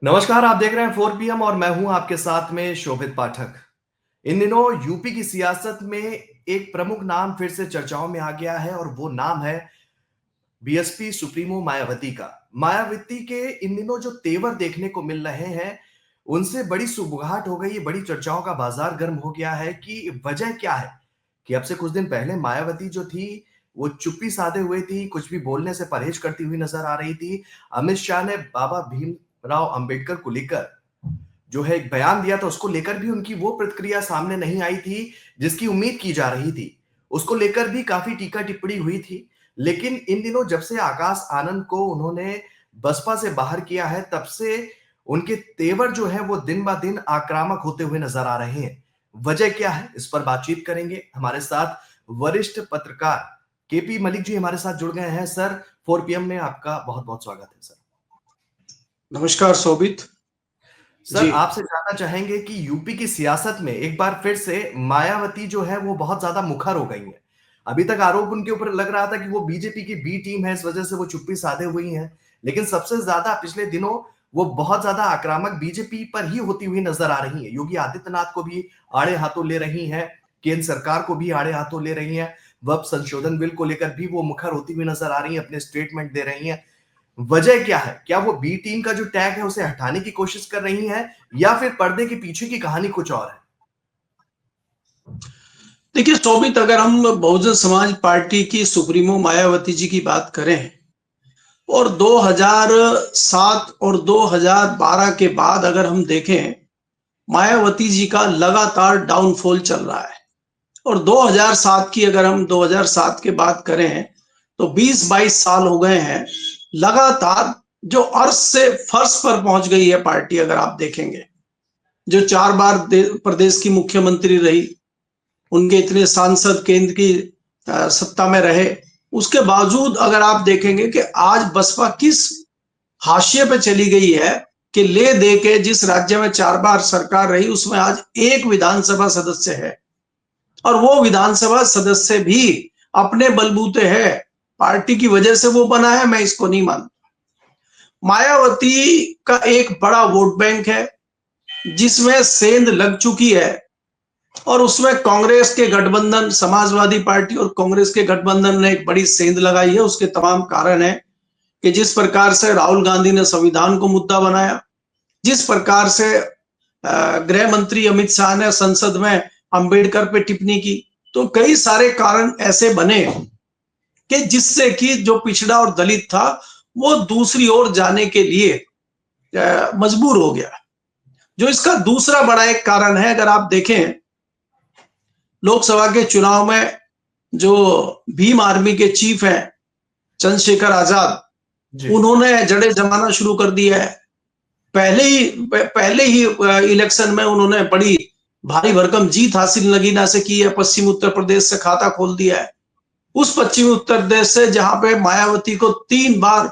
नमस्कार, आप देख रहे हैं 4 PM और मैं हूं आपके साथ में शोभित पाठक। इन दिनों यूपी की सियासत में एक प्रमुख नाम फिर से चर्चाओं में आ गया है और वो नाम है बीएसपी सुप्रीमो मायावती का। मायावती के इन दिनों जो तेवर देखने को मिल रहे हैं, उनसे बड़ी सुबुगाहट हो गई है, बड़ी चर्चाओं का बाजार गर्म हो गया है कि वजह क्या है? कि अब से कुछ दिन पहले मायावती जो थी, वो चुप्पी साधे हुए थी, कुछ भी बोलने से परहेज करती हुई नजर आ रही थी। अमित शाह ने बाबा भीमराव अंबेडकर को लेकर जो है एक बयान दिया था, उसको लेकर भी उनकी वो प्रतिक्रिया सामने नहीं आई थी, जिसकी उम्मीद की जा रही थी। उसको लेकर भी काफ़ी टीका-टिप्पणी हुई थी। लेकिन इन दिनों जब से आकाश आनंद को उन्होंने बसपा से बाहर किया है, तब से उनके तेवर जो हैं, वो दिन-ब-दिन आक्रामक होते हुए नज़र आ रहे हैं। वजह क्या है? इस पर बातचीत करेंगे। हमारे साथ वरिष्ठ पत्रकार केपी मलिक जी हमारे साथ जुड़ गए हैं। सर, 4 PM में आपका बहुत-बहुत स्वागत है सर। नमस्कार शोभित सर, जी। आपसे जानना चाहेंगे कि यूपी की सियासत में एक बार फिर से मायावती जो है वो बहुत ज्यादा मुखर हो गई हैं। अभी तक आरोप उनके ऊपर लग रहा था कि वो बीजेपी की बी टीम है, इस वजह से वो चुप्पी साधे हुई हैं। लेकिन सबसे ज्यादा पिछले दिनों वो बहुत ज्यादा आक्रामक बीजेपी पर ही होती हुई नजर आ रही हैं। योगी आदित्यनाथ को भी आड़े हाथों ले रही हैं, केंद्र सरकार को भी आड़े हाथों ले रही हैं। वक्फ संशोधन बिल को लेकर भी वो मुखर होती हुई नजर आ रही हैं, अपने स्टेटमेंट दे रही हैं। वजह क्या है? क्या वो बी टीम का जो टैग है उसे हटाने की कोशिश कर रही हैं या फिर पर्दे के पीछे की कहानी कुछ और है? देखिए शोभित, अगर हम बहुजन समाज पार्टी की सुप्रीमो मायावती जी की बात करें और 2007 और 2012 के बाद अगर हम देखें, मायावती जी का लगातार डाउनफॉल चल रहा है। और 2007 की अगर हम 2007 के बात करें तो 20-22 साल हो गए हैं लगातार जो अर्श से फर्श पर पहुंच गई है पार्टी। अगर आप देखेंगे, जो 4 बार प्रदेश की मुख्यमंत्री रही, उनके इतने सांसद केंद्र की सत्ता में रहे, उसके बावजूद अगर आप देखेंगे कि आज बसपा किस हाशिए पे चली गई है कि ले दे के जिस राज्य में 4 बार सरकार रही उसमें आज एक विधानसभा सदस्य है, और वो विधानसभा सदस्य भी अपने बलबूते है, पार्टी की वजह से वो बना है, मैं इसको नहीं मानता। मायावती का एक बड़ा वोट बैंक है जिसमें सेंध लग चुकी है, और उसमें कांग्रेस के गठबंधन, समाजवादी पार्टी और कांग्रेस के गठबंधन ने एक बड़ी सेंध लगाई है। उसके तमाम कारण है कि जिस प्रकार से राहुल गांधी ने संविधान को मुद्दा बनाया, जिस प्रकार से गृह मंत्री अमित शाह ने संसद में अंबेडकर पे टिप्पणी की, तो कई सारे कारण ऐसे बने कि जिससे कि जो पिछड़ा और दलित था वो दूसरी ओर जाने के लिए मजबूर हो गया। जो इसका दूसरा बड़ा एक कारण है, अगर आप देखें लोकसभा के चुनाव में जो भीम आर्मी के चीफ हैं चंद्रशेखर आजाद, उन्होंने जड़ें जमाना शुरू कर दिया है। पहले ही इलेक्शन में उन्होंने बड़ी भारी भरकम जीत हासिल नगीना से की है, पश्चिम उत्तर प्रदेश से खाता खोल दिया है। उस पश्चिमी उत्तर प्रदेश से जहां पे मायावती को 3 बार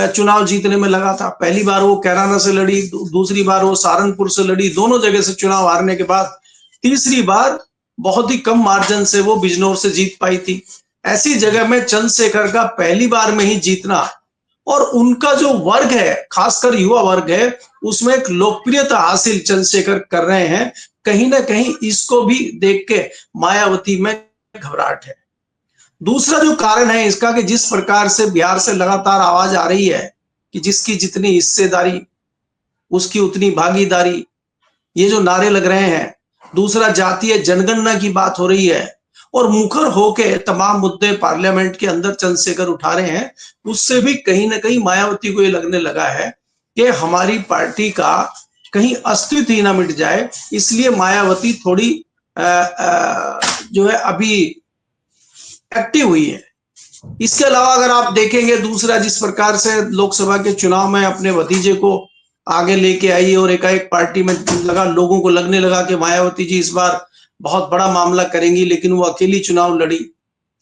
चुनाव जीतने में लगा था। पहली बार वो कैराना से लड़ी, दूसरी बार वो सहारनपुर से लड़ी, दोनों जगह से चुनाव हारने के बाद तीसरी बार बहुत ही कम मार्जिन से वो बिजनौर से जीत पाई थी। ऐसी जगह में चंद्रशेखर का पहली बार में ही जीतना, और उनका जो वर्ग है, खासकर युवा वर्ग है, उसमें एक लोकप्रियता हासिल चंद्रशेखर कर रहे हैं। कहीं ना कहीं इसको भी देख के मायावती में घबराहट है। दूसरा जो कारण है इसका कि जिस प्रकार से बिहार से लगातार आवाज आ रही है कि जिसकी जितनी हिस्सेदारी उसकी उतनी भागीदारी, ये जो नारे लग रहे हैं। दूसरा, जातीय जनगणना की बात हो रही है, और मुखर होके तमाम मुद्दे पार्लियामेंट के अंदर चंद्रशेखर उठा रहे हैं। उससे भी कहीं ना कहीं मायावती को ये लगने लगा है कि हमारी पार्टी का कहीं अस्तित्व ही ना मिट जाए, इसलिए मायावती थोड़ी जो है अभी एक्टिव हुई है। इसके अलावा अगर आप देखेंगे, दूसरा जिस प्रकार से लोकसभा के चुनाव में अपने भतीजे को आगे लेके आई और एकाएक पार्टी में लगा, लोगों को लगने लगा कि मायावती जी इस बार बहुत बड़ा मामला करेंगी, लेकिन वो अकेली चुनाव लड़ी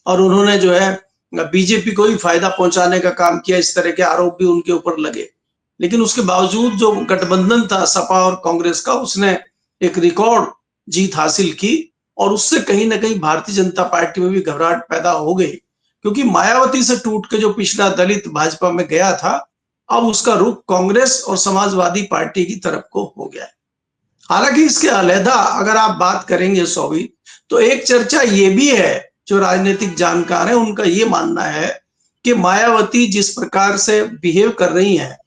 और उन्होंने जो है बीजेपी को ही फायदा पहुंचाने का काम किया। इस तरह के आरोप भी उनके ऊपर लगे, लेकिन उसके बावजूद जो गठबंधन था सपा और कांग्रेस का, उसने एक रिकॉर्ड जीत हासिल की, और उससे कहीं ना कहीं भारतीय जनता पार्टी में भी घबराहट पैदा हो गई, क्योंकि मायावती से टूट के जो पिछड़ा दलित भाजपा में गया था, अब उसका रुख कांग्रेस और समाजवादी पार्टी की तरफ को हो गया है। हालांकि इसके अलहदा अगर आप बात करेंगे सौवी, तो एक चर्चा ये भी है, जो राजनीतिक जानकार है उनका ये मानना है कि मायावती जिस प्रकार से बिहेव कर रही हैं,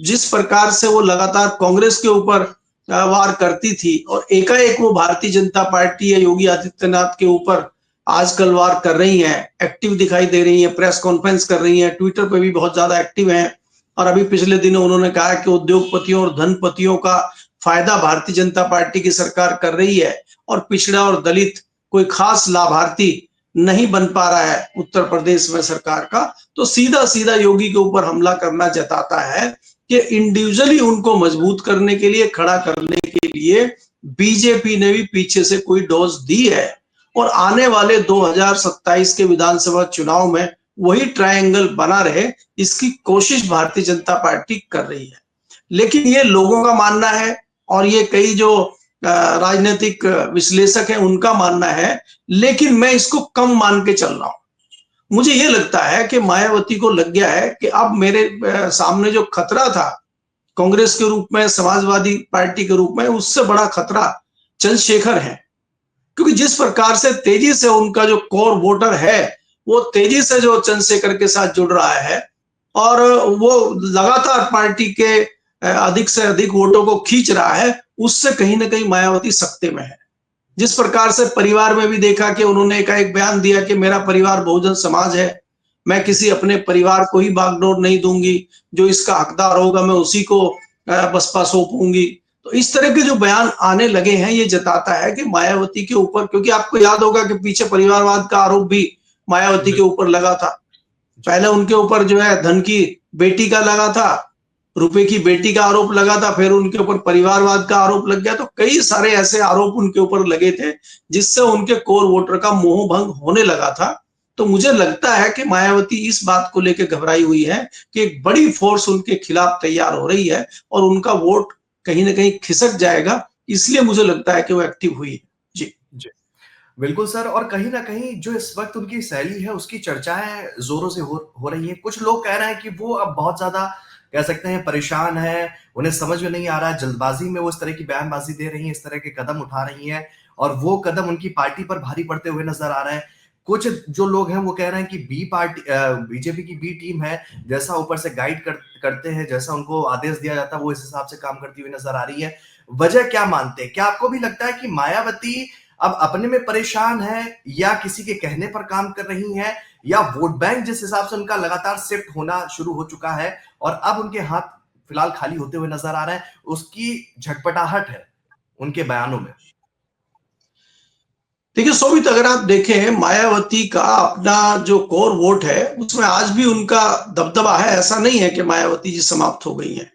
जिस प्रकार से वो लगातार कांग्रेस के ऊपर वार करती थी और एकाएक वो भारतीय जनता पार्टी या योगी आदित्यनाथ के ऊपर आजकल वार कर रही हैं, एक्टिव दिखाई दे रही हैं, प्रेस कॉन्फ्रेंस कर रही हैं, ट्विटर पे भी बहुत ज्यादा एक्टिव हैं। और अभी पिछले दिनों उन्होंने कहा कि उद्योगपतियों और धनपतियों का फायदा भारतीय जनता पार्टी की सरकार कर रही है और पिछड़ा और दलित कोई खास लाभार्थी नहीं बन पा रहा है उत्तर प्रदेश में सरकार का। तो सीधा सीधा योगी के ऊपर हमला करना जताता है कि इंडिविजुअली उनको मजबूत करने के लिए, खड़ा करने के लिए बीजेपी ने भी पीछे से कोई डोज दी है और आने वाले 2027 के विधानसभा चुनाव में वही ट्रायंगल बना रहे, इसकी कोशिश भारतीय जनता पार्टी कर रही है। लेकिन ये लोगों का मानना है और ये कई जो राजनीतिक विश्लेषक हैं उनका मानना है, लेकिन मैं इसको कम मान के चल रहा हूं। मुझे ये लगता है कि मायावती को लग गया है कि अब मेरे सामने जो खतरा था कांग्रेस के रूप में, समाजवादी पार्टी के रूप में, उससे बड़ा खतरा चंद्रशेखर है। क्योंकि जिस प्रकार से तेजी से उनका जो कोर वोटर है वो तेजी से जो चंद्रशेखर के साथ जुड़ रहा है और वो लगातार पार्टी के अधिक से अधिक वोटों को खींच रहा है, उससे कहीं ना कहीं मायावती सकते में है। जिस प्रकार से परिवार में भी देखा कि उन्होंने एक बयान दिया कि मेरा परिवार बहुजन समाज है, मैं किसी अपने परिवार को ही बागडोर नहीं दूंगी, जो इसका हकदार होगा मैं उसी को बसपा सौंपूंगी। तो इस तरह के जो बयान आने लगे हैं, ये जताता है कि मायावती के ऊपर, क्योंकि आपको याद होगा कि पीछे परिवारवाद का आरोप भी मायावती के ऊपर लगा था। पहले उनके ऊपर जो है धन की बेटी का लगा था, रुपए की बेटी का आरोप लगा था, फिर उनके ऊपर परिवारवाद का आरोप लग गया। तो कई सारे ऐसे आरोप उनके ऊपर लगे थे जिससे उनके कोर वोटर का मोह भंग होने लगा था। तो मुझे लगता है कि मायावती इस बात को लेकर घबराई हुई है कि एक बड़ी फोर्स उनके खिलाफ तैयार हो रही है और उनका वोट कहीं ना कहीं खिसक जाएगा, इसलिए मुझे लगता है कि वो एक्टिव हुई है। जी जी, बिल्कुल सर। और कहीं न कहीं जो इस वक़्त उनकी शैली है, उसकी चर्चाएँ ज़ोरों से हो रही हैं। कुछ लोग कह रहे हैं कि वो अब बहुत ज़्यादा कह सकते हैं परेशान हैं, उन्हें समझ में नहीं आ रहा है, जल्दबाज़ी में वो इस तरह की बयानबाज़ी दे रही हैं, इस तरह के कदम उठा रही हैं और वो कदम उनकी पार्टी पर भारी पड़ते हुए नज़र आ रहे हैं। कुछ जो लोग हैं वो कह रहे हैं कि बीजेपी की बी टीम है, जैसा ऊपर से गाइड करते हैं, जैसा उनको आदेश दिया जाता है, वो इस हिसाब से काम करती हुई नज़र आ रही है। वजह क्या मानते हैं? क्या आपको भी लगता है कि मायावती अब अपने में परेशान है या किसी के कहने पर काम कर रही हैं या वोट बैंक जिस हिसाब से उनका लगातार शिफ्ट होना शुरू हो चुका है और अब उनके हाथ फिलहाल खाली होते हुए नजर आ रहे हैं, उसकी झटपटाहट है उनके बयानों में? देखिए सोमित, अगर आप देखें मायावती का अपना जो कोर वोट है उसमें आज भी उनका दबदबा है। ऐसा नहीं है कि मायावती जी समाप्त हो गई हैं।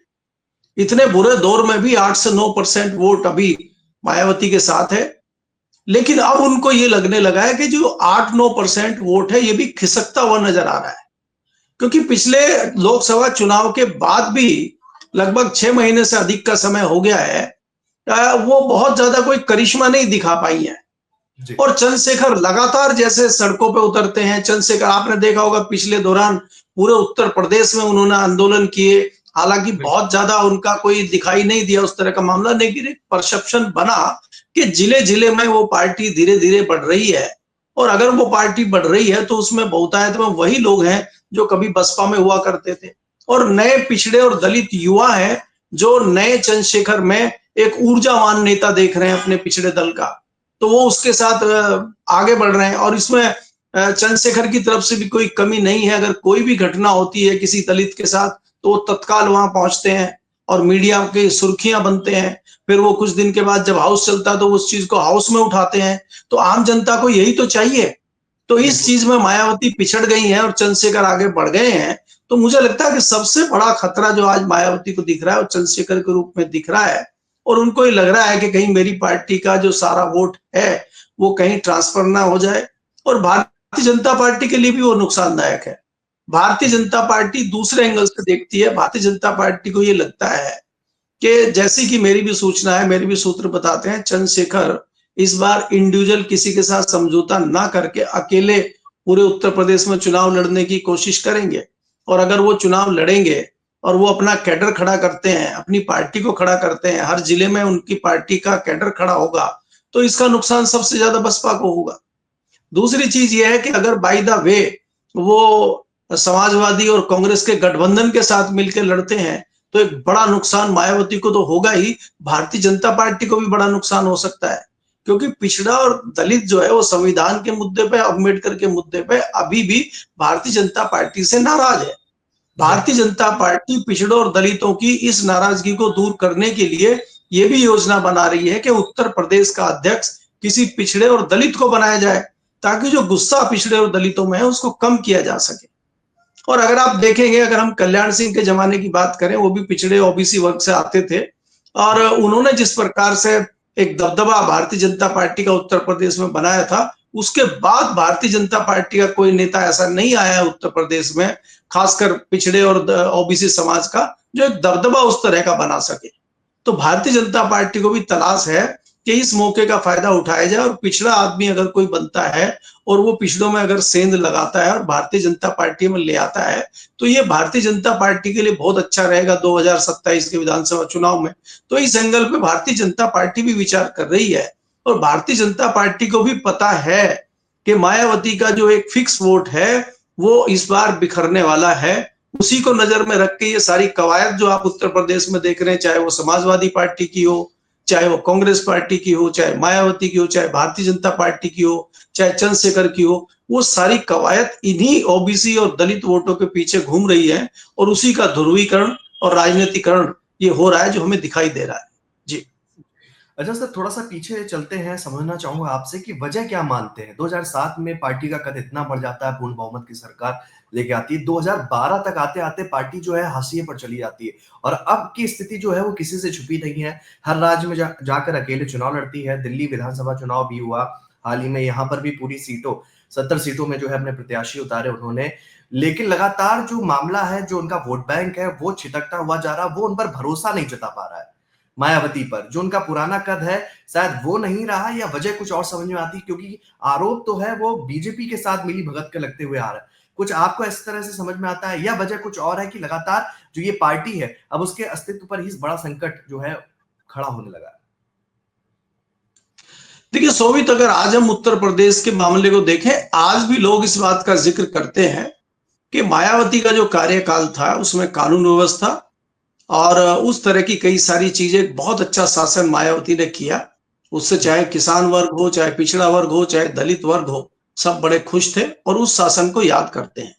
इतने बुरे दौर में भी 8 से 9% वोट अभी मायावती के साथ है। लेकिन अब उनको ये लगने लगा है कि जो 8-9% वोट है ये भी खिसकता हुआ नजर आ रहा है, क्योंकि पिछले लोकसभा चुनाव के बाद भी लगभग 6 महीने से अधिक का समय हो गया है, वो बहुत ज्यादा कोई करिश्मा नहीं दिखा पाई है। और चंद्रशेखर लगातार जैसे सड़कों पे उतरते हैं, चंद्रशेखर आपने देखा होगा पिछले दौरान पूरे उत्तर प्रदेश में उन्होंने आंदोलन किए। हालांकि बहुत ज्यादा उनका कोई दिखाई नहीं दिया उस तरह का मामला, लेकिन एक परसेप्शन बना कि जिले जिले में वो पार्टी धीरे धीरे बढ़ रही है। और अगर वो पार्टी बढ़ रही है तो उसमें बहुतायत में वही लोग हैं जो कभी बसपा में हुआ करते थे और नए पिछड़े और दलित युवा हैं जो नए चंद्रशेखर में एक ऊर्जावान नेता देख रहे हैं अपने पिछड़े दल का। तो वो उसके साथ आगे बढ़ रहे हैं और इसमें चंद्रशेखर की तरफ से भी कोई कमी नहीं है। अगर कोई भी घटना होती है किसी दलित के साथ तो वो तत्काल वहां पहुंचते हैं और मीडिया के सुर्खियां बनते हैं। फिर वो कुछ दिन के बाद जब हाउस चलता है तो उस चीज को हाउस में उठाते हैं। तो आम जनता को यही तो चाहिए। तो इस चीज में मायावती पिछड़ गई है और चंद्रशेखर आगे बढ़ गए हैं। तो मुझे लगता है कि सबसे बड़ा खतरा जो आज मायावती को दिख रहा है वो चंद्रशेखर के रूप में दिख रहा है और उनको ये लग रहा है कि कहीं मेरी पार्टी का जो सारा वोट है वो कहीं ट्रांसफर ना हो जाए। और भारतीय जनता पार्टी के लिए भी वो नुकसानदायक है। भारतीय जनता पार्टी दूसरे एंगल से देखती है। भारतीय जनता पार्टी को ये लगता है कि जैसी कि मेरी भी सूचना है, मेरे भी सूत्र बताते हैं, चंद्रशेखर इस बार इंडिविजुअल किसी के साथ समझौता ना करके अकेले पूरे उत्तर प्रदेश में चुनाव लड़ने की कोशिश करेंगे। और अगर वो चुनाव लड़ेंगे और वो अपना कैडर खड़ा करते हैं, अपनी पार्टी को खड़ा करते हैं, हर जिले में उनकी पार्टी का कैडर खड़ा होगा, तो इसका नुकसान सबसे ज्यादा बसपा को होगा। दूसरी चीज ये है कि अगर बाय द वे वो समाजवादी और कांग्रेस के गठबंधन के साथ मिलकर लड़ते हैं, तो एक बड़ा नुकसान मायावती को तो होगा ही, भारतीय जनता पार्टी को भी बड़ा नुकसान हो सकता है। क्योंकि पिछड़ा और दलित जो है वो संविधान के मुद्दे पे, अम्बेडकर के मुद्दे पे अभी भी भारतीय जनता पार्टी से नाराज है। भारतीय जनता पार्टी पिछड़ों और दलितों की इस नाराजगी को दूर करने के लिए ये भी योजना बना रही है कि उत्तर प्रदेश का अध्यक्ष किसी पिछड़े और दलित को बनाया जाए, ताकि जो गुस्सा पिछड़े और दलितों में है उसको कम किया जा सके। और अगर आप देखेंगे, अगर हम कल्याण सिंह के जमाने की बात करें, वो भी पिछड़े ओबीसी वर्ग से आते थे, और उन्होंने जिस प्रकार से एक दबदबा भारतीय जनता पार्टी का उत्तर प्रदेश में बनाया था, उसके बाद भारतीय जनता पार्टी का कोई नेता ऐसा नहीं आया है उत्तर प्रदेश में, खासकर पिछड़े और ओबीसी समाज का, जो एक दबदबा उस तरह का बना सके। तो भारतीय जनता पार्टी को भी तलाश है कि इस मौके का फायदा उठाया जाए, और पिछड़ा आदमी अगर कोई बनता है और वो पिछड़ों में अगर सेंध लगाता है और भारतीय जनता पार्टी में ले आता है, तो ये भारतीय जनता पार्टी के लिए बहुत अच्छा रहेगा 2027 के विधानसभा चुनाव में। तो इस एंगल पे भारतीय जनता पार्टी भी विचार कर रही है, और भारतीय जनता पार्टी को भी पता है कि मायावती का जो एक फिक्स वोट है वो इस बार बिखरने वाला है। उसी को नजर में रख के ये सारी कवायद जो आप उत्तर प्रदेश में देख रहे हैं, चाहे वो समाजवादी पार्टी की हो, चाहे वो कांग्रेस पार्टी की हो, चाहे मायावती की हो, चाहे भारतीय जनता पार्टी की हो, चाहे चंद्रशेखर की हो, वो सारी कवायद इन्हीं ओबीसी और दलित वोटों के पीछे घूम रही है, और उसी का ध्रुवीकरण और राजनीतिकरण ये हो रहा है जो हमें दिखाई दे रहा है। जी। अच्छा सर, थोड़ा सा पीछे चलते हैं, समझना चाहूंगा आपसे कि वजह क्या मानते हैं। 2007 में पार्टी का कद इतना बढ़ जाता है, पूर्ण बहुमत की सरकार लेके आती है, 2012 तक आते आते पार्टी जो है हाशिए पर चली जाती है, और अब की स्थिति जो है वो किसी से छुपी नहीं है। हर राज्य में जाकर अकेले चुनाव लड़ती है। दिल्ली विधानसभा चुनाव भी हुआ हाल ही में, यहाँ पर भी पूरी सीटों 70 सीटों में जो है अपने प्रत्याशी उतारे उन्होंने। लेकिन लगातार जो मामला है, जो उनका वोट बैंक है वो छिटकता हुआ जा रहा है, वो उन पर भरोसा नहीं जता पा रहा है मायावती पर। जो उनका पुराना कद है शायद वो नहीं रहा, या वजह कुछ और समझ में आती, क्योंकि आरोप तो है वो बीजेपी के साथ मिली भगत के लगते हुए आ रहा है। कुछ आपको इस तरह से समझ में आता है, या वजह कुछ और है कि लगातार जो ये पार्टी है अब उसके अस्तित्व पर ही बड़ा संकट जो है खड़ा होने लगा है? देखिए सोवित, अगर आज हम उत्तर प्रदेश के मामले को देखें, आज भी लोग इस बात का जिक्र करते हैं कि मायावती का जो कार्यकाल था उसमें कानून व्यवस्था और उस तरह की कई सारी चीजें, बहुत अच्छा शासन मायावती ने किया। उससे चाहे किसान वर्ग हो, चाहे पिछड़ा वर्ग हो, चाहे दलित वर्ग हो, सब बड़े खुश थे और उस शासन को याद करते हैं।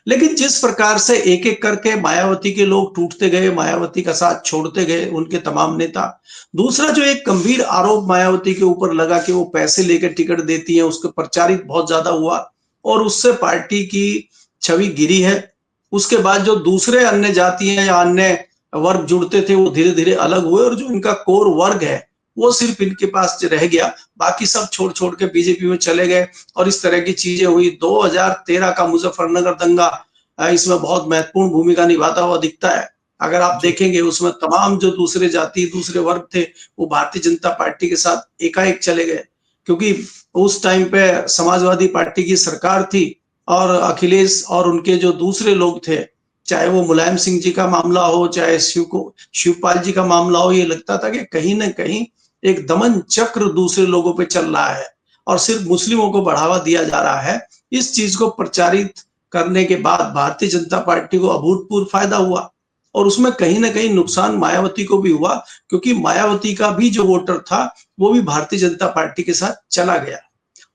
लेकिन जिस प्रकार से एक एक करके मायावती के लोग टूटते गए, मायावती का साथ छोड़ते गए उनके तमाम नेता। दूसरा जो एक गंभीर आरोप मायावती के ऊपर लगा कि वो पैसे लेकर टिकट देती है, उसको प्रचारित बहुत ज्यादा हुआ और उससे पार्टी की छवि गिरी है। उसके बाद जो दूसरे अन्य जातियां या अन्य वर्ग जुड़ते थे वो धीरे धीरे अलग हुए, और जो इनका कोर वर्ग है वो सिर्फ इनके पास रह गया, बाकी सब छोड़ छोड़ के बीजेपी में चले गए, और इस तरह की चीजें हुई। 2013 का मुजफ्फरनगर दंगा इसमें बहुत महत्वपूर्ण भूमिका निभाता हुआ दिखता है। अगर आप देखेंगे उसमें तमाम जो दूसरे जाति, दूसरे वर्ग थे, वो भारतीय जनता पार्टी के साथ एकाएक चले गए, क्योंकि उस टाइम पे समाजवादी पार्टी की सरकार थी, और अखिलेश और उनके जो दूसरे लोग थे, चाहे वो मुलायम सिंह जी का मामला हो, चाहे शिवपाल जी का मामला हो, ये लगता था कि कहीं ना कहीं एक दमन चक्र दूसरे लोगों पे चल रहा है और सिर्फ मुस्लिमों को बढ़ावा दिया जा रहा है। इस चीज को प्रचारित करने के बाद भारतीय जनता पार्टी को अभूतपूर्व फायदा हुआ, और उसमें कहीं ना कहीं नुकसान मायावती को भी हुआ, क्योंकि मायावती का भी जो वोटर था वो भी भारतीय जनता पार्टी के साथ चला गया,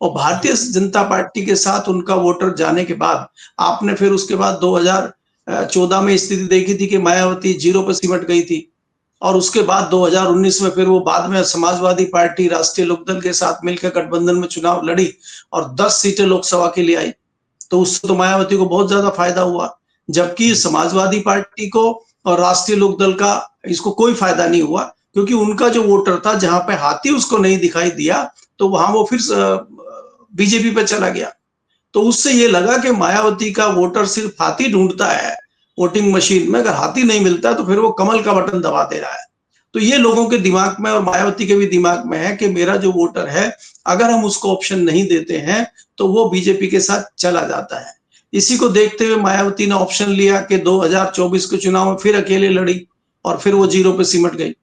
और भारतीय जनता पार्टी के साथ उनका वोटर जाने के बाद आपने फिर उसके बाद 2014 में स्थिति देखी थी कि मायावती जीरो पर सिमट गई थी, और उसके बाद 2019 में फिर वो बाद में समाजवादी पार्टी राष्ट्रीय लोकदल के साथ मिलकर गठबंधन में चुनाव लड़ी और 10 सीटें लोकसभा के लिए आई। तो उससे तो मायावती को बहुत ज्यादा फायदा हुआ, जबकि समाजवादी पार्टी को और राष्ट्रीय लोकदल का इसको कोई फायदा नहीं हुआ, क्योंकि उनका जो वोटर था, जहां पे हाथी उसको नहीं दिखाई दिया, तो वहां वो फिर बीजेपी पे चला गया। तो उससे ये लगा कि मायावती का वोटर सिर्फ हाथी ढूंढता है वोटिंग मशीन में, अगर हाथी नहीं मिलता तो फिर वो कमल का बटन दबा दे रहा है। तो ये लोगों के दिमाग में और मायावती के भी दिमाग में है कि मेरा जो वोटर है, अगर हम उसको ऑप्शन नहीं देते हैं तो वो बीजेपी के साथ चला जाता है। इसी को देखते हुए मायावती ने ऑप्शन लिया कि 2024 के चुनाव में फिर अकेले लड़ी और फिर वो जीरो पे सिमट गई।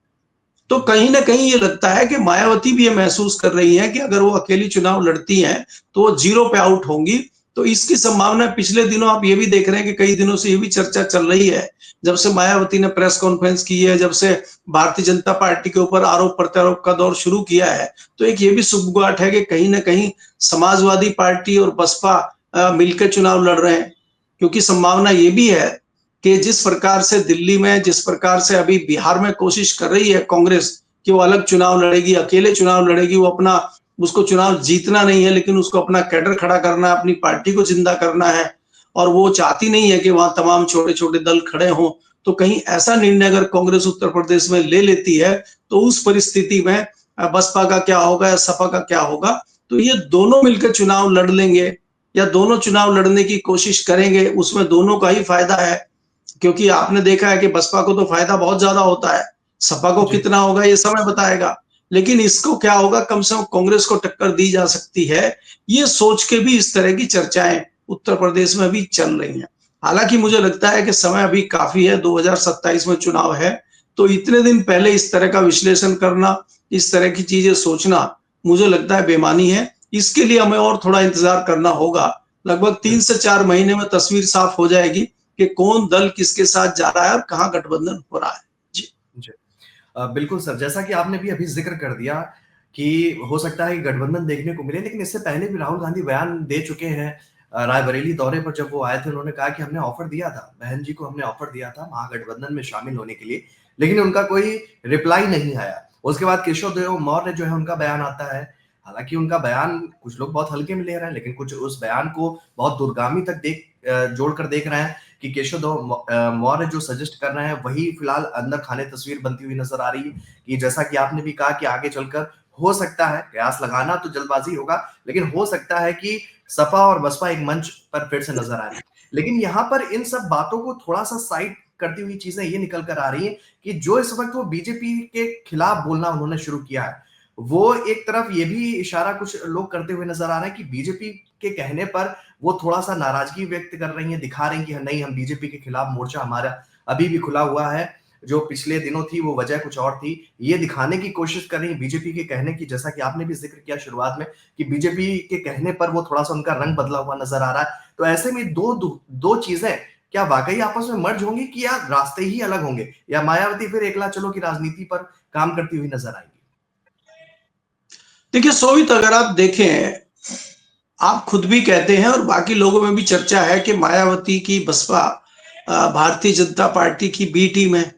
तो कहीं ना कहीं ये लगता है कि मायावती भी ये महसूस कर रही है कि अगर वो अकेली चुनाव लड़ती हैं तो वो जीरो पे आउट होंगी। तो इसकी संभावना पिछले दिनों आप ये भी देख रहे हैं कि कई दिनों से ये भी चर्चा चल रही है, जब से मायावती ने प्रेस कॉन्फ्रेंस की है, जब से भारतीय जनता पार्टी के ऊपर आरोप प्रत्यारोप का दौर शुरू किया है, तो एक ये भी सुगबुगाहट है कि कहीं ना कहीं समाजवादी पार्टी और बसपा मिलकर चुनाव लड़ रहे हैं। क्योंकि संभावना ये भी है कि जिस प्रकार से दिल्ली में, जिस प्रकार से अभी बिहार में कोशिश कर रही है कांग्रेस कि वो अलग चुनाव लड़ेगी, अकेले चुनाव लड़ेगी, वो अपना, उसको चुनाव जीतना नहीं है लेकिन उसको अपना कैडर खड़ा करना है, अपनी पार्टी को जिंदा करना है, और वो चाहती नहीं है कि वहां तमाम छोटे छोटे दल खड़े हों। तो कहीं ऐसा निर्णय अगर कांग्रेस उत्तर प्रदेश में ले लेती है तो उस परिस्थिति में बसपा का क्या होगा या सपा का क्या होगा। तो ये दोनों मिलकर चुनाव लड़ लेंगे या दोनों चुनाव लड़ने की कोशिश करेंगे, उसमें दोनों का ही फायदा है। क्योंकि आपने देखा है कि बसपा को तो फायदा बहुत ज्यादा होता है, सपा को जी। कितना होगा ये समय बताएगा, लेकिन इसको क्या होगा, कम से कम कांग्रेस को टक्कर दी जा सकती है। ये सोच के भी इस तरह की चर्चाएं उत्तर प्रदेश में भी चल रही हैं। हालांकि मुझे लगता है कि समय अभी काफी है, 2027 में चुनाव है, तो इतने दिन पहले इस तरह का विश्लेषण करना, इस तरह की चीजें सोचना मुझे लगता है बेमानी है। इसके लिए हमें और थोड़ा इंतजार करना होगा। लगभग 3 से 4 महीने में तस्वीर साफ हो जाएगी कि कौन दल किसके साथ जा रहा है और कहाँ गठबंधन हो रहा है। जी जी। बिल्कुल सर, जैसा कि आपने भी अभी ज़िक्र कर दिया कि हो सकता है कि गठबंधन देखने को मिले, लेकिन इससे पहले भी राहुल गांधी बयान दे चुके हैं। रायबरेली दौरे पर जब वो आए थे, उन्होंने कहा कि हमने ऑफ़र दिया था, बहन जी को हमने ऑफ़र दिया था महागठबंधन में शामिल होने के लिए, लेकिन उनका कोई रिप्लाई नहीं आया। उसके बाद केशव देव मौर्य जो है, उनका बयान आता है। हालाँकि उनका बयान कुछ लोग बहुत हल्के में ले रहे हैं, लेकिन कुछ उस बयान को बहुत दूरगामी तक जोड़कर देख रहे हैं कि केशव देव मौर्य जो सजेस्ट कर रहे हैं, वही फिलहाल अंदर खाने तस्वीर बनती हुई नजर आ रही है। कि जैसा कि आपने भी कहा कि आगे चलकर हो सकता है, कयास लगाना तो जल्दबाजी होगा, लेकिन हो सकता है कि सपा और बसपा एक मंच पर फिर से नजर आए। लेकिन यहाँ पर इन सब बातों को थोड़ा सा साइड करती हुई चीजें ये निकल कर आ रही हैं कि जो इस वक्त वो बीजेपी के खिलाफ बोलना उन्होंने शुरू किया है, वो एक तरफ ये भी इशारा कुछ लोग करते हुए नजर आ रहे हैं कि बीजेपी के कहने पर वो थोड़ा-सा नाराज़गी व्यक्त कर रही हैं, दिखा रही हैं कि नहीं, हम बीजेपी के खिलाफ मोर्चा हमारा अभी भी खुला हुआ है। जो पिछले दिनों थी वो वजह कुछ और थी। ये दिखाने की कोशिश कर रही हैं बीजेपी के कहने की, जैसा कि आपने भी ज़िक्र किया शुरुआत में कि बीजेपी के कहने पर वो थोड़ा-सा उनका रंग बदला हुआ नज़र आ रहा है। तो ऐसे में दो चीज़ें क्या वाक़ई आपस में मर्ज होंगी कि या रास्ते ही अलग होंगे? या मायावती फिर एकला चलो की राजनीति पर काम करती हुई नज़र आएँगी? देखिए सोवित, अगर आप देखें, आप खुद भी कहते हैं और बाकी लोगों में भी चर्चा है कि मायावती की बसपा भारतीय जनता पार्टी की बी टीम है।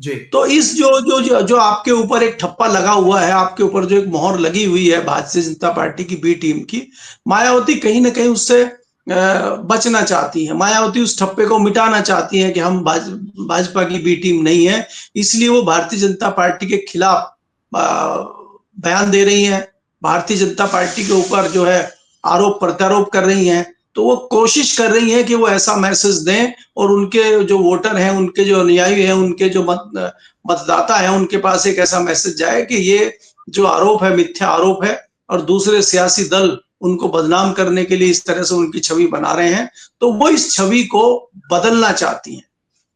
जी, तो इस जो आपके ऊपर एक ठप्पा लगा हुआ है, आपके ऊपर जो एक मोहर लगी हुई है भारतीय जनता पार्टी की बी टीम की, मायावती कहीं ना कहीं उससे बचना चाहती है। मायावती उस ठप्पे को मिटाना चाहती है कि हम भाजपा की बी टीम नहीं है, इसलिए वो भारतीय जनता पार्टी के खिलाफ बयान दे रही है, भारतीय जनता पार्टी के ऊपर जो है आरोप प्रत्यारोप कर रही हैं। तो वो कोशिश कर रही है कि वो ऐसा मैसेज दें और उनके जो वोटर हैं, उनके जो अनुयायी हैं, उनके जो मतदाता हैं, उनके पास एक ऐसा मैसेज जाए कि ये जो आरोप है मिथ्या आरोप है और दूसरे सियासी दल उनको बदनाम करने के लिए इस तरह से उनकी छवि बना रहे हैं। तो वो इस छवि को बदलना चाहती हैं।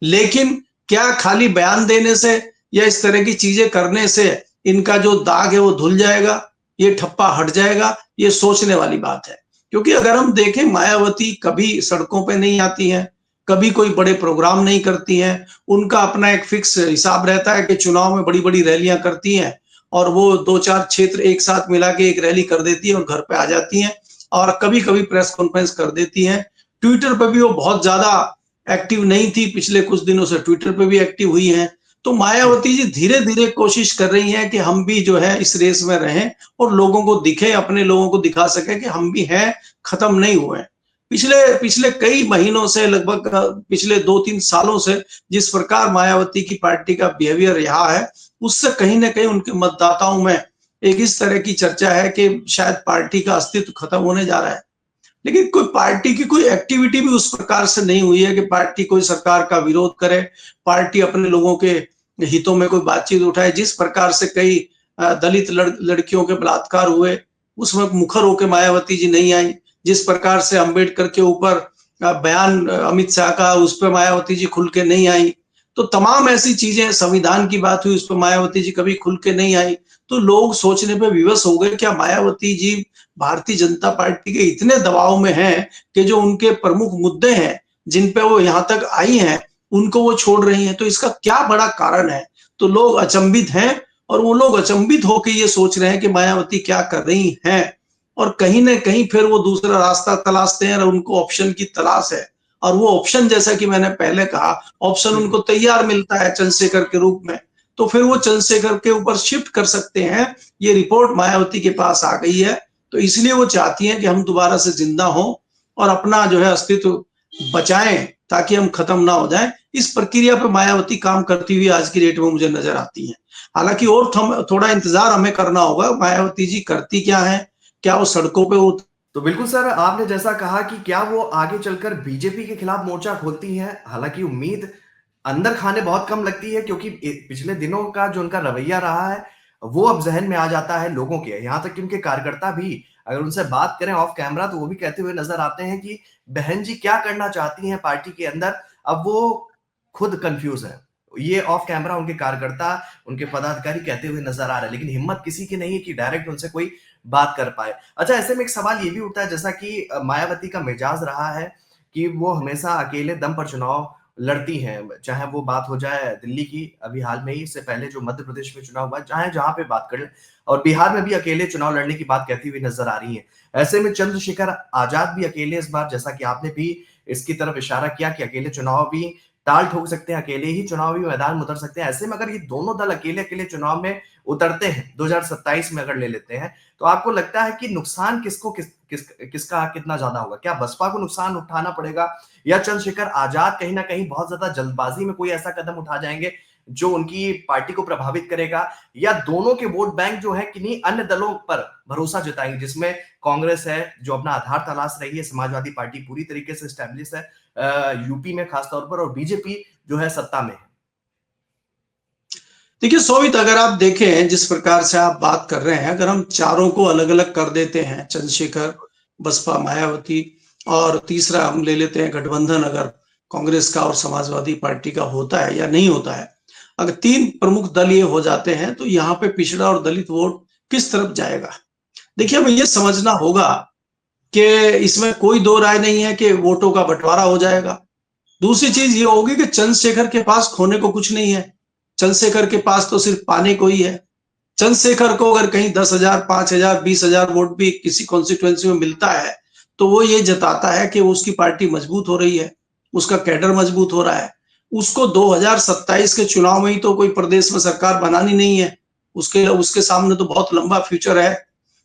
लेकिन क्या खाली बयान देने से या इस तरह की चीजें करने से इनका जो दाग है वो धुल जाएगा, ये ठप्पा हट जाएगा? ये सोचने वाली बात है। क्योंकि अगर हम देखें, मायावती कभी सड़कों पे नहीं आती हैं, कभी कोई बड़े प्रोग्राम नहीं करती हैं। उनका अपना एक फिक्स हिसाब रहता है कि चुनाव में बड़ी-बड़ी रैलियां करती हैं और वो 2-4 क्षेत्र एक साथ मिला के एक रैली कर देती है और घर पे आ जाती हैं और कभी-कभी प्रेस कॉन्फ्रेंस कर देती हैं। ट्विटर पे भी वो बहुत ज्यादा एक्टिव नहीं थी, पिछले कुछ दिनों से ट्विटर पे भी एक्टिव हुई हैं। तो जी। मायावती जी धीरे-धीरे कोशिश कर रही हैं कि हम भी जो है इस रेस में रहें और लोगों को दिखे, अपने लोगों को दिखा सके कि हम भी हैं, खत्म नहीं हुए हैं। पिछले पिछले कई महीनों से, लगभग पिछले 2-3 सालों से जिस प्रकार मायावती की पार्टी का बिहेवियर रहा है, उससे कहीं न कहीं उनके मतदाताओं में एक इस तरह की चर्चा है कि शायद पार्टी का अस्तित्व खत्म होने जा रहा है। लेकिन कोई पार्टी की कोई एक्टिविटी भी उस प्रकार से नहीं हुई है कि पार्टी कोई सरकार का विरोध करे, पार्टी अपने लोगों के हितों में कोई बातचीत उठाए। जिस प्रकार से कई दलित लड़कियों के बलात्कार हुए, उसमें मुखर होकर मायावती जी नहीं आई। जिस प्रकार से अंबेडकर के ऊपर बयान अमित शाह का, उस पर मायावती जी खुल के नहीं आई। तो तमाम ऐसी चीजें, संविधान की बात हुई, उस पर मायावती जी कभी खुल के नहीं आई। तो लोग सोचने पे विवश हो गए, क्या मायावती जी भारतीय जनता पार्टी के इतने दबाव में हैं कि जो उनके प्रमुख मुद्दे हैं जिन पे वो यहाँ तक आई हैं उनको वो छोड़ रही हैं? तो इसका क्या बड़ा कारण है? तो लोग अचंभित हैं, और वो लोग अचंभित होकर ये सोच रहे हैं कि मायावती क्या कर रही हैं, और कहीं ना कहीं फिर वो दूसरा रास्ता तलाशते हैं, और उनको ऑप्शन की तलाश है। और वो ऑप्शन, जैसा कि मैंने पहले कहा, ऑप्शन उनको बिल्कुल। तैयार मिलता है चंद्रशेखर के रूप में, तो फिर वो चंद्रशेखर के ऊपर शिफ्ट कर सकते हैं। ये रिपोर्ट मायावती के पास आ गई है, तो इसलिए वो चाहती हैं कि हम दोबारा से जिंदा हों और अपना जो है अस्तित्व बचाएं, ताकि हम खत्म ना हो जाएं। इस प्रक्रिया पे मायावती काम करती हुई आज की डेट में मुझे नजर आती है। हालांकि और थोड़ा इंतजार हमें करना होगा, मायावती जी करती क्या है, क्या वो सड़कों पे तो बिल्कुल सर, आपने जैसा कहा कि क्या वो आगे चलकर बीजेपी के खिलाफ मोर्चा खोलती हैं, हालांकि उम्मीद अंदर खाने बहुत कम लगती है, क्योंकि पिछले दिनों का जो उनका रवैया रहा है वो अब जहन में आ जाता है लोगों के, यहाँ तक कि उनके कार्यकर्ता भी अगर उनसे बात करें ऑफ कैमरा तो वो भी कहते हुए नजर आते हैं कि बहन जी क्या करना चाहती हैं पार्टी के अंदर, अब वो खुद कंफ्यूज है। ये ऑफ कैमरा उनके कार्यकर्ता, उनके पदाधिकारी कहते हुए नजर आ रहे हैं, लेकिन हिम्मत किसी की नहीं है कि डायरेक्ट उनसे कोई बात कर पाए। अच्छा, ऐसे में एक सवाल ये भी उठता है, जैसा कि मायावती का मिजाज रहा है कि वो हमेशा अकेले दम पर चुनाव लड़ती हैं, चाहे वो बात हो जाए दिल्ली की, अभी हाल में ही, इससे पहले जो मध्य प्रदेश में चुनाव हुआ, चाहे जहां पे बात कर लें, और बिहार में भी अकेले चुनाव लड़ने की बात कहती हुई नजर आ रही है। ऐसे में चंद्रशेखर आजाद भी अकेले इस बार, जैसा कि आपने भी इसकी तरफ इशारा किया कि अकेले चुनाव भी ताल ठोक सकते हैं, अकेले ही चुनावी मैदान में उतर सकते हैं। ऐसे में अगर ये दोनों दल अकेले अकेले चुनाव में उतरते हैं 2027 में अगर ले लेते हैं, तो आपको लगता है कि नुकसान किसका कितना ज्यादा होगा? क्या बसपा को नुकसान उठाना पड़ेगा, या चंद्रशेखर आजाद कहीं ना कहीं बहुत ज्यादा जल्दबाजी में कोई ऐसा कदम उठा जाएंगे जो उनकी पार्टी को प्रभावित करेगा, या दोनों के वोट बैंक जो है किन्हीं अन्य दलों पर भरोसा जताएंगे, जिसमें कांग्रेस है जो अपना आधार तलाश रही है, समाजवादी पार्टी पूरी तरीके से स्टैब्लिश है यूपी में खासतौर पर, और बीजेपी जो है सत्ता में है। देखिए सोवित, अगर आप देखें जिस प्रकार से आप बात कर रहे हैं, अगर हम चारों को अलग अलग कर देते हैं, चंद्रशेखर, बसपा, मायावती, और तीसरा हम ले लेते हैं गठबंधन, अगर कांग्रेस का और समाजवादी पार्टी का होता है या नहीं होता है, अगर तीन प्रमुख दल ये हो जाते हैं, तो यहाँ पे पिछड़ा और दलित वोट किस तरफ जाएगा? देखिए, हमें ये समझना होगा कि इसमें कोई दो राय नहीं है कि वोटों का बंटवारा हो जाएगा। दूसरी चीज ये होगी कि चंद्रशेखर के पास खोने को कुछ नहीं है, चंद्रशेखर के पास तो सिर्फ पाने को ही है। चंद्रशेखर को अगर कहीं 10,000, 5,000, 20,000 वोट भी किसी कॉन्स्टिट्यूएंसी में मिलता है, तो वो ये जताता है कि उसकी पार्टी मजबूत हो रही है, उसका कैडर मजबूत हो रहा है। उसको 2027 के चुनाव में ही तो कोई प्रदेश में सरकार बनानी नहीं है, उसके उसके सामने तो बहुत लंबा फ्यूचर है।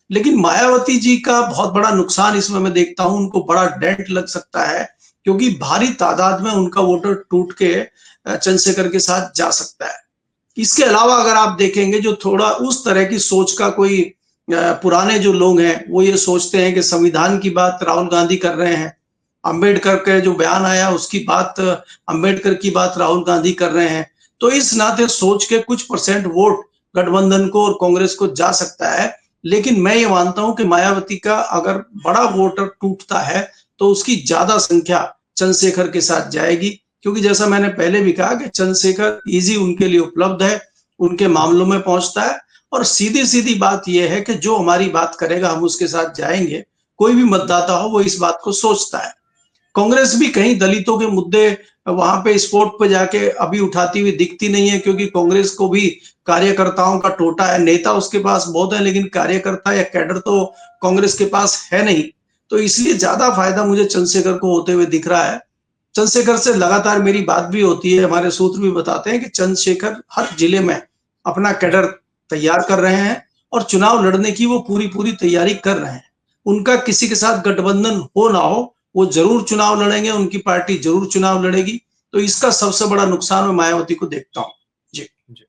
लेकिन मायावती जी का बहुत बड़ा नुकसान इसमें मैं देखता हूं, उनको बड़ा डेंट लग सकता है, क्योंकि भारी तादाद में उनका वोटर टूट के चंद्रशेखर के साथ जा सकता है। इसके अलावा अगर आप देखेंगे, जो थोड़ा उस तरह की सोच का कोई पुराने जो लोग हैं, वो ये सोचते हैं कि संविधान की बात राहुल गांधी कर रहे हैं, अंबेडकर के जो बयान आया उसकी बात, अंबेडकर की बात राहुल गांधी कर रहे हैं। तो इस नाते सोच के कुछ परसेंट वोट गठबंधन को और कांग्रेस को जा सकता है। लेकिन मैं ये मानता हूं कि मायावती का अगर बड़ा वोटर टूटता है, तो उसकी ज्यादा संख्या चंद्रशेखर के साथ जाएगी, क्योंकि जैसा मैंने पहले भी कहा कि चंद्रशेखर इजी उनके लिए उपलब्ध है, उनके मामलों में पहुंचता है, और सीधी सीधी बात यह है कि जो हमारी बात करेगा हम उसके साथ जाएंगे। कोई भी मतदाता हो वो इस बात को सोचता है। कांग्रेस भी कहीं दलितों के मुद्दे वहां पे स्पोर्ट पे जाके अभी उठाती हुई दिखती नहीं है, क्योंकि कांग्रेस को भी कार्यकर्ताओं का टोटा है, नेता उसके पास बहुत है, लेकिन कार्यकर्ता या कैडर तो कांग्रेस के पास है नहीं। तो इसलिए ज्यादा फायदा मुझे चंद्रशेखर को होते हुए दिख रहा है। चंद्रशेखर से लगातार मेरी बात भी होती है, हमारे सूत्र भी बताते हैं कि चंद्रशेखर हर जिले में अपना कैडर तैयार कर रहे हैं, और चुनाव लड़ने की वो पूरी पूरी तैयारी कर रहे हैं। उनका किसी के साथ गठबंधन हो ना हो, वो जरूर चुनाव लड़ेंगे, उनकी पार्टी जरूर चुनाव लड़ेगी। तो इसका सबसे बड़ा नुकसान मैं मायावती को देखता हूँ। जी जी,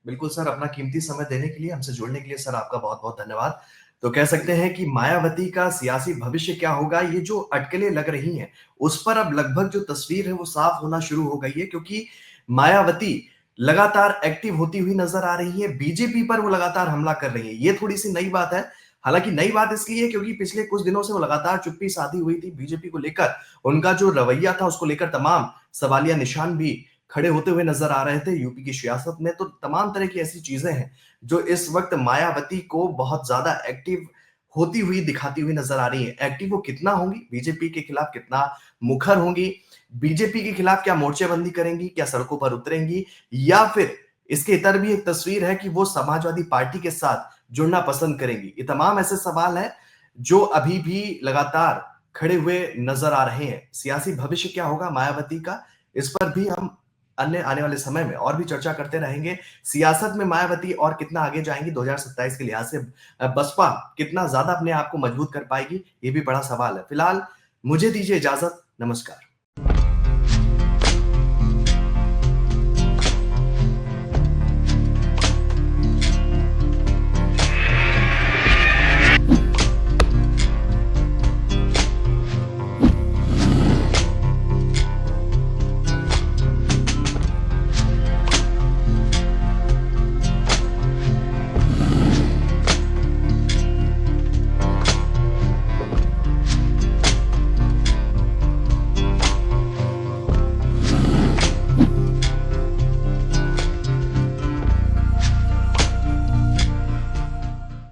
बिल्कुल सर, अपना कीमती समय देने के लिए, हमसे जुड़ने के लिए सर आपका बहुत बहुत धन्यवाद। तो कह सकते हैं कि मायावती का सियासी भविष्य क्या होगा, ये जो अटकलें लग रही हैं उस पर अब लगभग जो तस्वीर है वो साफ होना शुरू हो गई है, क्योंकि मायावती लगातार एक्टिव होती हुई नजर आ रही है, बीजेपी पर वो लगातार हमला कर रही है, ये थोड़ी सी नई बात है। हालांकि नई बात इसलिए है क्योंकि पिछले कुछ दिनों से वो लगातार चुप्पी साधी हुई थी बीजेपी को लेकर। उनका जो रवैया था उसको लेकर तमाम सवालिया निशान भी खड़े होते हुए नजर आ रहे थे यूपी की सियासत में। तो तमाम तरह की ऐसी चीजें हैं जो इस वक्त मायावती को बहुत ज्यादा एक्टिव होती हुई दिखाती हुई नजर आ रही है। एक्टिव वो कितना होंगी, बीजेपी के खिलाफ कितना मुखर होंगी, बीजेपी के खिलाफ क्या मोर्चेबंदी करेंगी, क्या सड़कों पर उतरेंगी, या फिर इसके इतर भी एक तस्वीर है कि वो समाजवादी पार्टी के साथ जुड़ना पसंद करेंगी। ये तमाम ऐसे सवाल हैं जो अभी भी लगातार खड़े हुए नजर आ रहे हैं। सियासी भविष्य क्या होगा मायावती का, इस पर भी हम अन्य आने वाले समय में और भी चर्चा करते रहेंगे। सियासत में मायावती और कितना आगे जाएंगी 2027 के लिहाज से, बसपा कितना ज्यादा अपने आप को मजबूत कर पाएगी, ये भी बड़ा सवाल है। फिलहाल मुझे दीजिए इजाजत, नमस्कार।